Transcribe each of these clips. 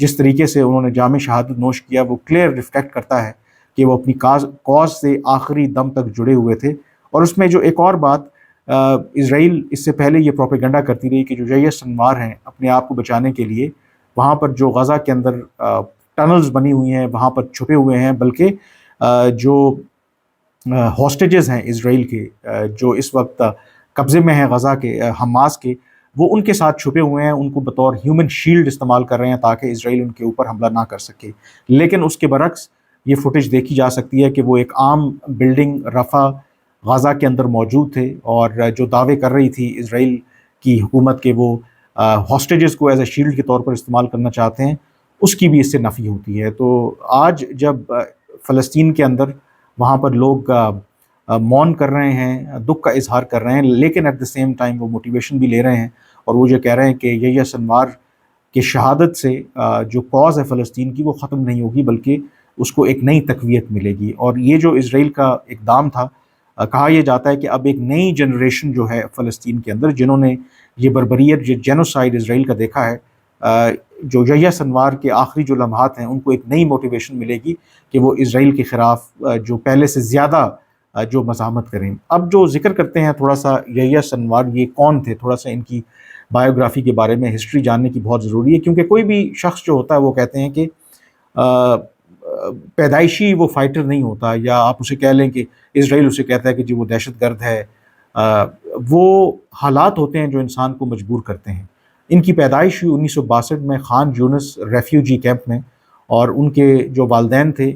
جس طریقے سے انہوں نے جام شہادت نوش کیا وہ کلیئر ریفلیکٹ کرتا ہے کہ وہ اپنی کاز سے آخری دم تک جڑے ہوئے تھے۔ اور اس میں جو ایک اور بات، اسرائیل اس سے پہلے یہ پروپیگنڈا کرتی رہی کہ جو یحییٰ سنوار ہیں اپنے آپ کو بچانے کے لیے وہاں پر جو غزہ کے اندر ٹنلز بنی ہوئی ہیں وہاں پر چھپے ہوئے ہیں، بلکہ جو ہاسٹیجز ہیں اسرائیل کے جو اس وقت قبضے میں ہیں غزہ کے، حماس کے، وہ ان کے ساتھ چھپے ہوئے ہیں، ان کو بطور ہیومن شیلڈ استعمال کر رہے ہیں تاکہ اسرائیل ان کے اوپر حملہ نہ کر سکے۔ لیکن اس کے برعکس یہ فوٹیج دیکھی جا سکتی ہے کہ وہ ایک عام بلڈنگ رفح غزہ کے اندر موجود تھے، اور جو دعوے کر رہی تھی اسرائیل کی حکومت کہ وہ ہاسٹیجز کو ایز اے شیلڈ کے طور پر استعمال کرنا چاہتے ہیں، اس کی بھی اس سے نفی ہوتی ہے۔ تو آج جب فلسطین کے اندر وہاں پر لوگ مون کر رہے ہیں، دکھ کا اظہار کر رہے ہیں، لیکن ایٹ دا سیم ٹائم وہ موٹیویشن بھی لے رہے ہیں، اور وہ یہ کہہ رہے ہیں کہ یحییٰ سنوار کی شہادت سے جو کاز ہے فلسطین کی وہ ختم نہیں ہوگی، بلکہ اس کو ایک نئی تقویت ملے گی۔ اور یہ جو اسرائیل کا اقدام تھا، کہا یہ جاتا ہے کہ اب ایک نئی جنریشن جو ہے فلسطین کے اندر، جنہوں نے یہ بربریت، یہ جینوسائیڈ اسرائیل کا دیکھا ہے، جو یحییٰ سنوار کے آخری جو لمحات ہیں ان کو ایک نئی موٹیویشن ملے گی کہ وہ اسرائیل کے خلاف جو پہلے سے زیادہ جو مزاحمت کریں۔ اب جو ذکر کرتے ہیں تھوڑا سا یحییٰ سنوار یہ کون تھے، تھوڑا سا ان کی بایوگرافی کے بارے میں ہسٹری جاننے کی بہت ضروری ہے، کیونکہ کوئی بھی شخص جو ہوتا ہے وہ کہتے ہیں کہ پیدائشی وہ فائٹر نہیں ہوتا، یا آپ اسے کہہ لیں کہ اسرائیل اسے کہتا ہے کہ جی وہ دہشت گرد ہے، وہ حالات ہوتے ہیں جو انسان کو مجبور کرتے ہیں۔ ان کی پیدائش ہوئی 1962 میں خان یونس ریفیوجی کیمپ میں، اور ان کے جو والدین تھے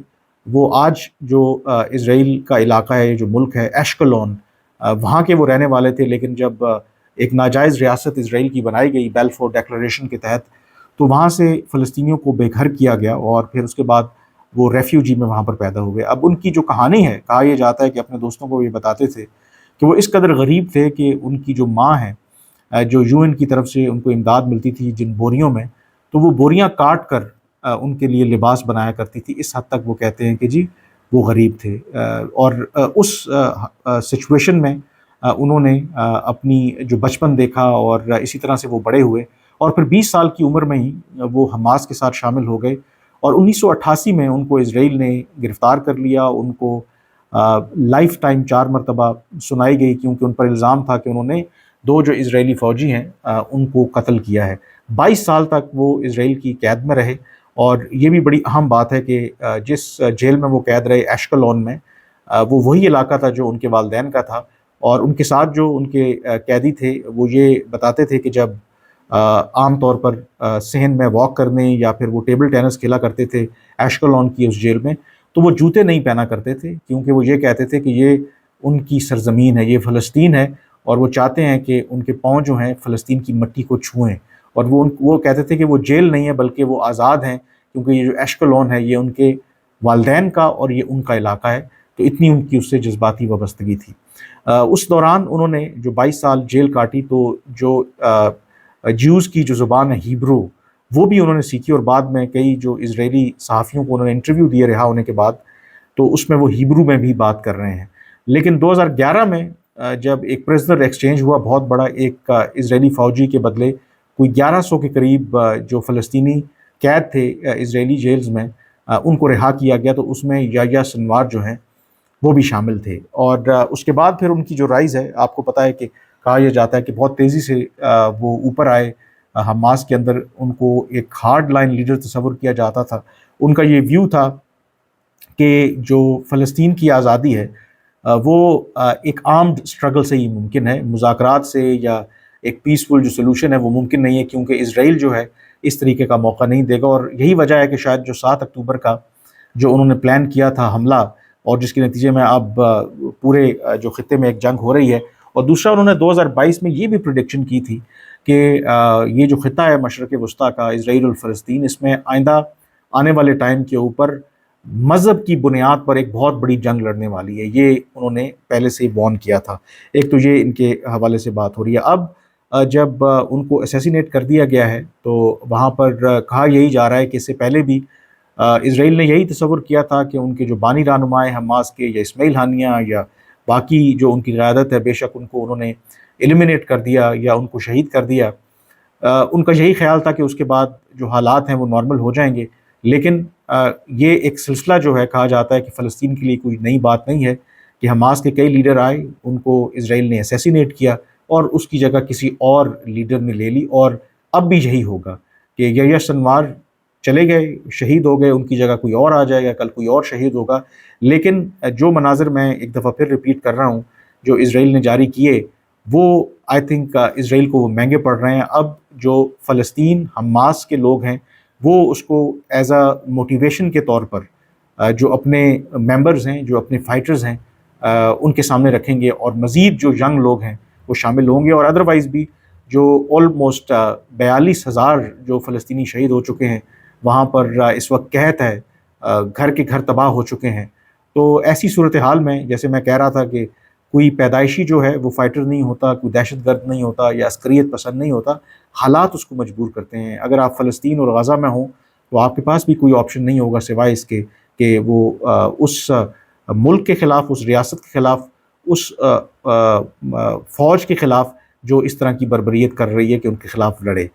وہ آج جو اسرائیل کا علاقہ ہے، جو ملک ہے ایشکلون، وہاں کے وہ رہنے والے تھے، لیکن جب ایک ناجائز ریاست اسرائیل کی بنائی گئی بیلفور ڈیکلریشن کے تحت، تو وہاں سے فلسطینیوں کو بے گھر کیا گیا، اور پھر اس کے بعد وہ ریفیوجی میں وہاں پر پیدا ہوئے۔ اب ان کی جو کہانی ہے، کہا یہ جاتا ہے کہ اپنے دوستوں کو یہ بتاتے تھے کہ وہ اس قدر غریب تھے کہ ان کی جو ماں ہیں، جو UN کی طرف سے ان کو امداد ملتی تھی جن بوریوں میں، تو وہ بوریاں کاٹ کر ان کے لیے لباس بنایا کرتی تھی۔ اس حد تک وہ کہتے ہیں کہ جی وہ غریب تھے، اور اس سچویشن میں انہوں نے اپنی جو بچپن دیکھا، اور اسی طرح سے وہ بڑے ہوئے، اور پھر 20 سال کی عمر میں ہی وہ حماس کے ساتھ شامل ہو گئے، اور 1988 میں ان کو اسرائیل نے گرفتار کر لیا۔ ان کو لائف ٹائم 4 مرتبہ سنائی گئی، کیونکہ ان پر الزام تھا کہ انہوں نے 2 جو اسرائیلی فوجی ہیں ان کو قتل کیا ہے۔ 22 سال تک وہ اسرائیل کی قید میں رہے، اور یہ بھی بڑی اہم بات ہے کہ جس جیل میں وہ قید رہے ایشکلون میں، وہ وہی علاقہ تھا جو ان کے والدین کا تھا، اور ان کے ساتھ جو ان کے قیدی تھے وہ یہ بتاتے تھے کہ جب عام طور پر صحن میں واک کرنے یا پھر وہ ٹیبل ٹینس کھیلا کرتے تھے ایشکلون کی اس جیل میں، تو وہ جوتے نہیں پہنا کرتے تھے، کیونکہ وہ یہ کہتے تھے کہ یہ ان کی سرزمین ہے، یہ فلسطین ہے، اور وہ چاہتے ہیں کہ ان کے پاؤں جو ہیں فلسطین کی مٹی کو چھوئیں۔ اور وہ کہتے تھے کہ وہ جیل نہیں ہے بلکہ وہ آزاد ہیں، کیونکہ یہ جو ایشکلون ہے یہ ان کے والدین کا اور یہ ان کا علاقہ ہے، تو اتنی ان کی اس سے جذباتی وابستگی تھی۔ اس دوران انہوں نے جو 22 سال جیل کاٹی، تو جو جیوز کی جو زبان ہے ہیبرو، وہ بھی انہوں نے سیکھی، اور بعد میں کئی جو اسرائیلی صحافیوں کو انہوں نے انٹرویو دیے رہا ہونے کے بعد، تو اس میں وہ ہیبرو میں بھی بات کر رہے ہیں۔ لیکن 2011 میں جب ایک پریزنر ایکسچینج ہوا بہت بڑا، ایک اسرائیلی فوجی کے بدلے کوئی 1100 کے قریب جو فلسطینی قید تھے اسرائیلی جیلز میں، ان کو رہا کیا گیا، تو اس میں یحییٰ سنوار جو ہیں وہ بھی شامل تھے۔ اور اس کے بعد پھر ان کی جو رائز ہے، آپ کو پتہ ہے کہ کہا یہ جاتا ہے کہ بہت تیزی سے وہ اوپر آئے حماس کے اندر۔ ان کو ایک ہارڈ لائن لیڈر تصور کیا جاتا تھا۔ ان کا یہ ویو تھا کہ جو فلسطین کی آزادی ہے وہ ایک آرمڈ اسٹرگل سے ہی ممکن ہے، مذاکرات سے یا ایک پیسفل جو سلوشن ہے وہ ممکن نہیں ہے، کیونکہ اسرائیل جو ہے اس طریقے کا موقع نہیں دے گا۔ اور یہی وجہ ہے کہ شاید جو 7 اکتوبر کا جو انہوں نے پلان کیا تھا حملہ، اور جس کے نتیجے میں اب پورے جو خطے میں ایک جنگ ہو رہی ہے، اور دوسرا انہوں نے 2022 میں یہ بھی پریڈکشن کی تھی کہ یہ جو خطہ ہے مشرق وسطیٰ کا، اسرائیل اور فلسطین، اس میں آئندہ آنے والے ٹائم کے اوپر مذہب کی بنیاد پر ایک بہت بڑی جنگ لڑنے والی ہے۔ یہ انہوں نے پہلے سے ہی وارن کیا تھا۔ ایک تو یہ ان کے حوالے سے بات ہو رہی ہے۔ اب جب ان کو اسیسینیٹ کر دیا گیا ہے، تو وہاں پر کہا یہی جا رہا ہے کہ اس سے پہلے بھی اسرائیل نے یہی تصور کیا تھا کہ ان کے جو بانی رہنمائے حماس کے، یا اسماعیل ہانیہ یا باقی جو ان کی قیادت ہے، بے شک ان کو انہوں نے ایلیمینیٹ کر دیا یا ان کو شہید کر دیا، ان کا یہی خیال تھا کہ اس کے بعد جو حالات ہیں وہ نارمل ہو جائیں گے، لیکن یہ ایک سلسلہ جو ہے کہا جاتا ہے کہ فلسطین کے لیے کوئی نئی بات نہیں ہے کہ حماس کے کئی لیڈر آئے، ان کو اسرائیل نے اسیسینیٹ کیا اور اس کی جگہ کسی اور لیڈر نے لے لی، اور اب بھی یہی ہوگا کہ یحییٰ سنوار چلے گئے، شہید ہو گئے، ان کی جگہ کوئی اور آ جائے گا، کل کوئی اور شہید ہوگا۔ لیکن جو مناظر میں ایک دفعہ پھر ریپیٹ کر رہا ہوں جو اسرائیل نے جاری کیے، وہ آئی تھنک اسرائیل کو وہ مہنگے پڑ رہے ہیں۔ اب جو فلسطین حماس کے لوگ ہیں وہ اس کو ایز اے موٹیویشن کے طور پر جو اپنے ممبرز ہیں، جو اپنے فائٹرز ہیں، ان کے سامنے رکھیں گے، اور مزید جو ینگ لوگ ہیں وہ شامل ہوں گے، اور ادروائز بھی جو آلموسٹ 42,000 جو فلسطینی شہید ہو چکے ہیں، وہاں پر اس وقت قحط ہے، گھر کے گھر تباہ ہو چکے ہیں۔ تو ایسی صورتحال میں جیسے میں کہہ رہا تھا کہ کوئی پیدائشی جو ہے وہ فائٹر نہیں ہوتا، کوئی دہشت گرد نہیں ہوتا یا عسکریت پسند نہیں ہوتا، حالات اس کو مجبور کرتے ہیں۔ اگر آپ فلسطین اور غزہ میں ہوں تو آپ کے پاس بھی کوئی آپشن نہیں ہوگا سوائے اس کے کہ وہ اس ملک کے خلاف، اس ریاست کے خلاف، اس فوج کے خلاف جو اس طرح کی بربریت کر رہی ہے کہ ان کے خلاف لڑے۔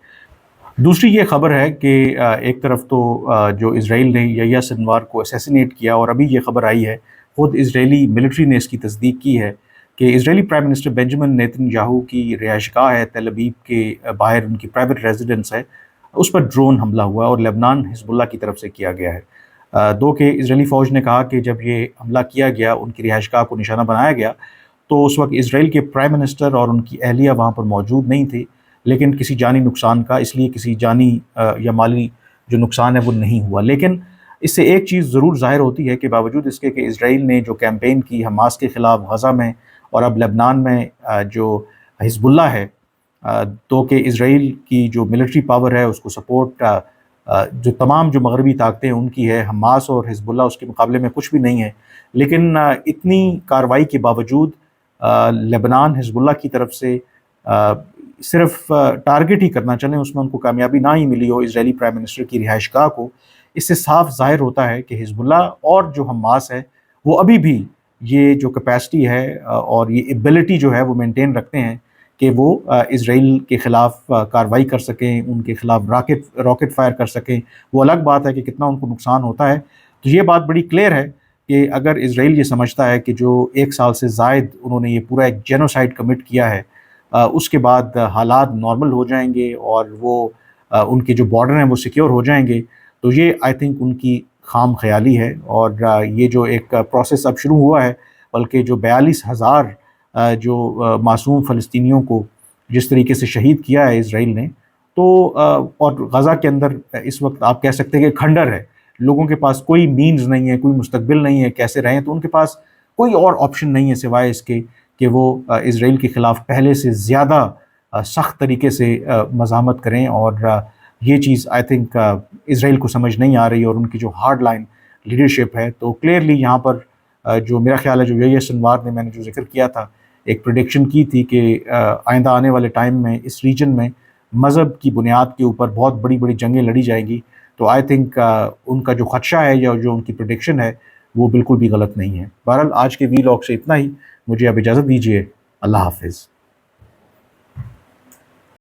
دوسری یہ خبر ہے کہ ایک طرف تو جو اسرائیل نے یحییٰ سنوار کو اسیسینیٹ کیا، اور ابھی یہ خبر آئی ہے، خود اسرائیلی ملٹری نے اس کی تصدیق کی ہے کہ Israeli prime minister Benjamin Netanyahu کی رہائش گاہ ہے تل ابیب کے باہر، ان کی پرائیویٹ ریزیڈنس ہے، اس پر ڈرون حملہ ہوا اور لبنان حزب اللہ کی طرف سے کیا گیا ہے۔ دو کہ اسرائیلی فوج نے کہا کہ جب یہ حملہ کیا گیا، ان کی رہائش گاہ کو نشانہ بنایا گیا، تو اس وقت اسرائیل کے پرائم منسٹر اور ان کی اہلیہ وہاں پر موجود نہیں تھی، لیکن کسی جانی نقصان کا، اس لیے کسی جانی یا مالی جو نقصان ہے وہ نہیں ہوا۔ لیکن اس سے ایک چیز ضرور ظاہر ہوتی ہے کہ باوجود اس کے کہ اسرائیل نے جو کیمپین کی حماس کے خلاف غزہ میں اور اب لبنان میں جو حزب اللہ ہے، تو کہ اسرائیل کی جو ملٹری پاور ہے اس کو سپورٹ جو تمام جو مغربی طاقتیں ان کی ہے، حماس اور حزب اللہ اس کے مقابلے میں کچھ بھی نہیں ہے، لیکن اتنی کارروائی کے باوجود لبنان حزب اللہ کی طرف سے صرف ٹارگٹ ہی کرنا چلیں، اس میں ان کو کامیابی نہ ہی ملی ہو اسرائیلی پرائم منسٹر کی رہائش گاہ کو، اس سے صاف ظاہر ہوتا ہے کہ حزب اللہ اور جو حماس ہے وہ ابھی بھی یہ جو کیپیسٹی ہے اور یہ ایبلٹی جو ہے وہ مینٹین رکھتے ہیں کہ وہ اسرائیل کے خلاف کارروائی کر سکیں، ان کے خلاف راکٹ فائر کر سکیں۔ وہ الگ بات ہے کہ کتنا ان کو نقصان ہوتا ہے۔ تو یہ بات بڑی کلیئر ہے کہ اگر اسرائیل یہ سمجھتا ہے کہ جو 1 سال سے زائد انہوں نے یہ پورا ایک جینوسائیڈ کمٹ کیا ہے، اس کے بعد حالات نارمل ہو جائیں گے اور وہ ان کے جو بارڈر ہیں وہ سیکیور ہو جائیں گے، تو یہ آئی تھنک ان کی خام خیالی ہے۔ اور یہ جو ایک پروسیس اب شروع ہوا ہے، بلکہ جو 42,000 جو معصوم فلسطینیوں کو جس طریقے سے شہید کیا ہے اسرائیل نے، تو اور غزہ کے اندر اس وقت آپ کہہ سکتے ہیں کہ کھنڈر ہے، لوگوں کے پاس کوئی مینز نہیں ہے، کوئی مستقبل نہیں ہے کیسے رہیں، تو ان کے پاس کوئی اور آپشن نہیں ہے سوائے اس کے کہ وہ اسرائیل کے خلاف پہلے سے زیادہ سخت طریقے سے مزاحمت کریں۔ اور یہ چیز آئی تھنک اسرائیل کو سمجھ نہیں آ رہی، اور ان کی جو ہارڈ لائن لیڈرشپ ہے، تو کلیئرلی یہاں پر جو میرا خیال ہے جو یحییٰ سنوار نے، میں نے جو ذکر کیا تھا، ایک پریڈکشن کی تھی کہ آئندہ آنے والے ٹائم میں اس ریجن میں مذہب کی بنیاد کے اوپر بہت بڑی بڑی جنگیں لڑی جائیں گی، تو آئی تھنک ان کا جو خدشہ ہے یا جو ان کی پریڈکشن ہے وہ بالکل بھی غلط نہیں ہے۔ بہرحال آج کے وی لاگ سے اتنا ہی، مجھے اب اجازت دیجیے، اللہ حافظ۔